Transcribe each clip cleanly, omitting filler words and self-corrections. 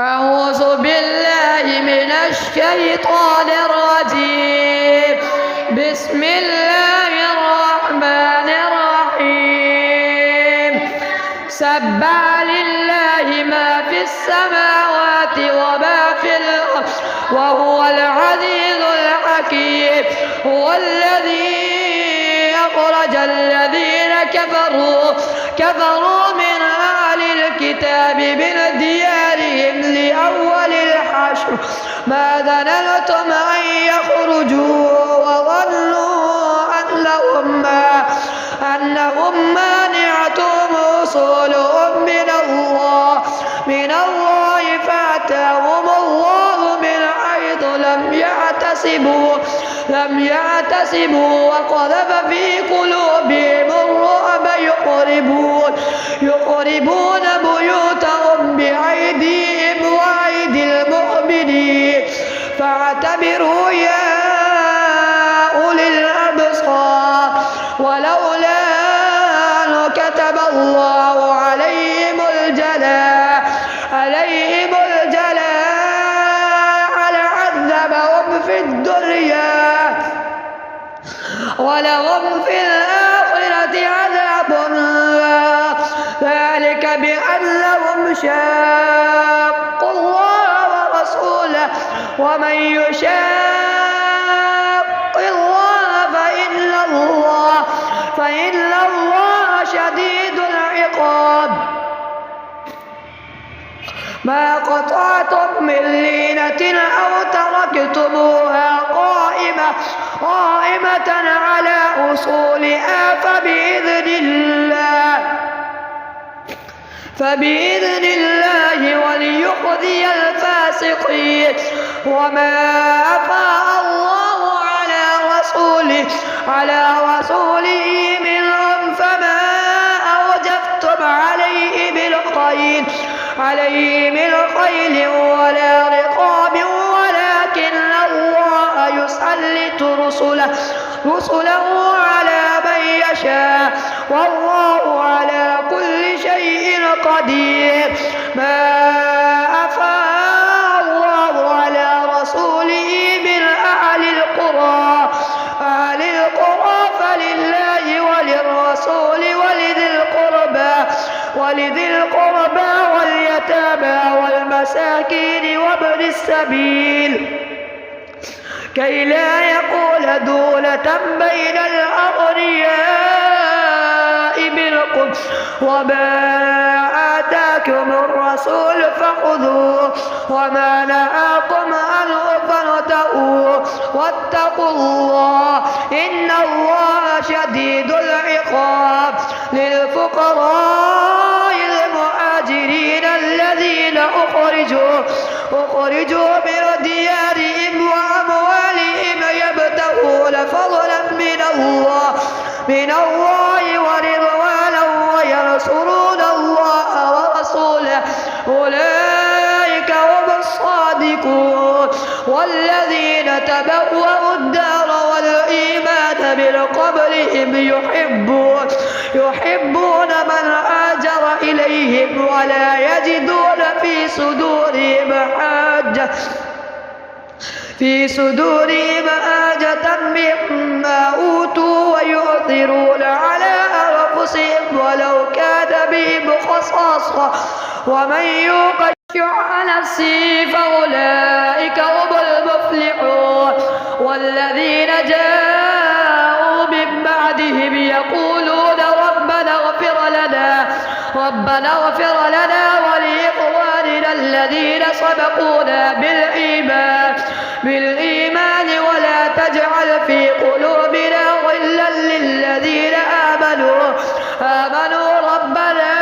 أعوذ بالله من الشيطان الرجيم. بسم الله الرحمن الرحيم. سبح لله ما في السماوات وما في الأرض وهو العزيز الحكيم. هو الذي أخرج الذين كفروا من أهل الكتاب من ديارهم لأول الحشر ما ظننتم أن يخرجوا وظنوا أنهم مانعتهم رسلهم من الله فأتاهم الله من حيث لم يحتسبوا وقذف في قلوبهم الرعب يخربون بيوتهم بأيديهم وأيدي المؤمنين فاعتبروا يا أولي الأبصار. ولولا أن كتب الله عليهم الجلاء لعذبهم في الدنيا ولهم في الآخرة عذاب النار. ذلك بأنهم شاقوا الله ورسوله ومن يشاق الله فإن الله شديد العقاب. ما قطعتم من لينة أو تركتموها قائمة على أصولها فبإذن الله وليخزي الفاسقين. وما أفاء الله على رسوله منهم فما أوجفتم عليه من خيل ولا رقاب ولكن الله يسلط رسله على من يشاء والله على كل شيء قدير. ما أفاء الله على رسوله من أهل القرى فلله وللرسول ولذي القربى واليتامى والمساكين وابن السبيل كي لا يكون دولة بين الأغنياء منكم. وما آتاكم الرسول فخذوه وما نهاكم عنه فانتهوا واتقوا الله إن الله شديد العقاب. للفقراء المهاجرين الذين أخرجوا من ديارهم وأموالهم يبتغون فضلا من الله ورضوانا وينصرون الله ورسوله أولئك هم الصادقون. والذين تبوأوا الدار والإيمان من قبلهم يحبون من هاجر إليهم ولا يجدون في صدورهم حاجة مما أوتوا ويؤثرون على أنفسهم ولو كان بهم خصاصة ومن يوق شح نفسه فأولئك هم المفلحون. والذين جاءوا من بعدهم يقولون ربنا اغفر لنا ولإخواننا الذين سبقونا بالإيمان ولا تجعل في قلوبنا غلا للذين آمنوا ربنا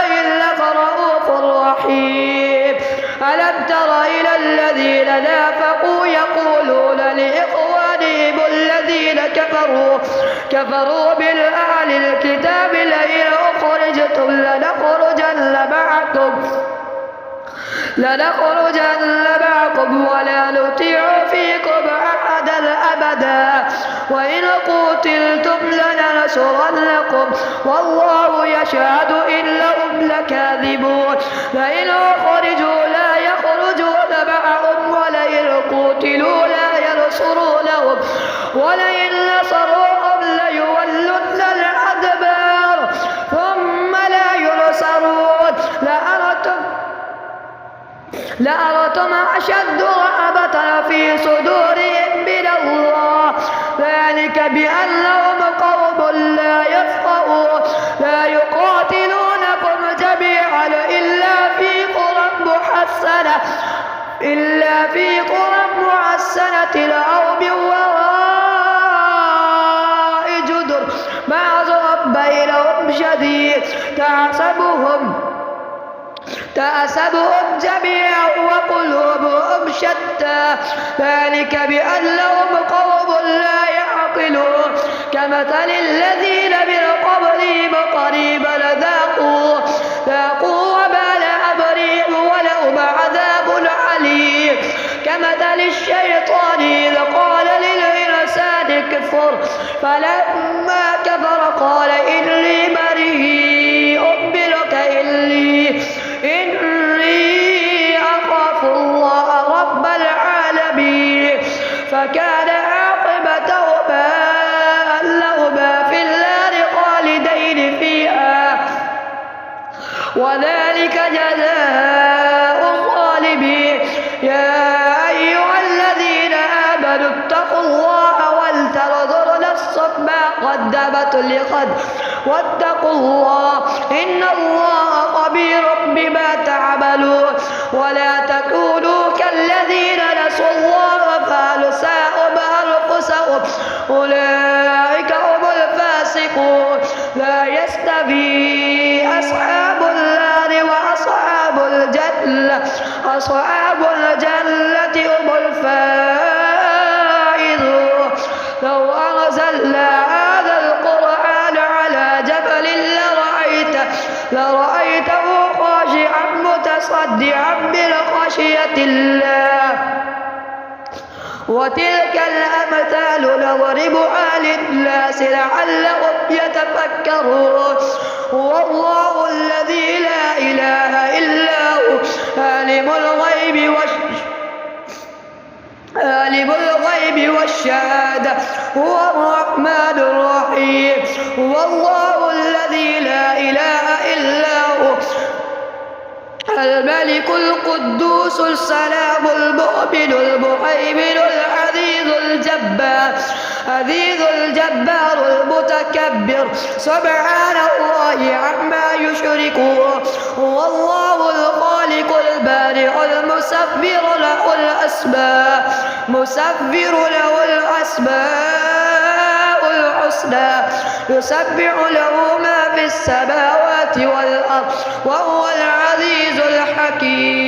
إنك رؤوف رحيم. ألم تر إلى الذين نافقوا يقولون لإخوانهم الذين كفروا من أهل الكتاب لئن أخرجتم لنخرجن معكم ولا نطيع فيكم أحدا أبدا وإن قتلتم لننصرنكم والله يشهد إنهم لكاذبون. فإن أخرجوا لا يخرجون قتلوا لا ينصرونهم ولئن نصروهم ليولن الأدبار ثم لا ينصرون لأنتم أشد رهبة في صدورهم من الله ذلك بأنهم قوم لا يفقهون لا يقاتلونكم جميعا إلا في قرى محصنة أو من وراء جدر بعضهم بينهم شديد تحسبهم جميعا وقلوبهم شتى ذلك بأنهم قوم لا يعقلون كمثل الذين من قبلهم قريبا ذاقوا وبال أمرهم ولهم عذاب عليم كمثل الشيطان إذ قال للإنسان كفر فلما كفر قال إني بريء منك إني أخاف الله رب العالمين فكان عاقبتهما أنهما في النار خالدين فيها وذلك جزاء الظالمين يا أيها الذين آمنوا اتقوا الله ولتنظر نفس ما قدمت لغد واتقوا الله إن الله خبير بما تعملون ولا تكونوا كالذين نسوا الله فأنساهم أنفسهم أولئك هم الفاسقون لا يستوي أصحاب النار وأصحاب الجنة هم الفائزون لو أنزلنا هذا القرآن على جبل لرأيته خاشعا متصدعا من خشية الله وتلك الأمثال نضربها للناس لعلهم يتفكرون هو الله الذي لا إله إلا هو عالم الغيب والشهادة هو الرحمن الرحيم هو الله الذي لا إله إلا هو الملك القدوس السلام المؤمن المهيمن العزيز الجبار المتكبر سبحان الله عما يشركون هو الله الخالق البارئ المصور له الأسماء الحسنى يسبح له ما في السماوات والأرض وهو العزيز الحكيم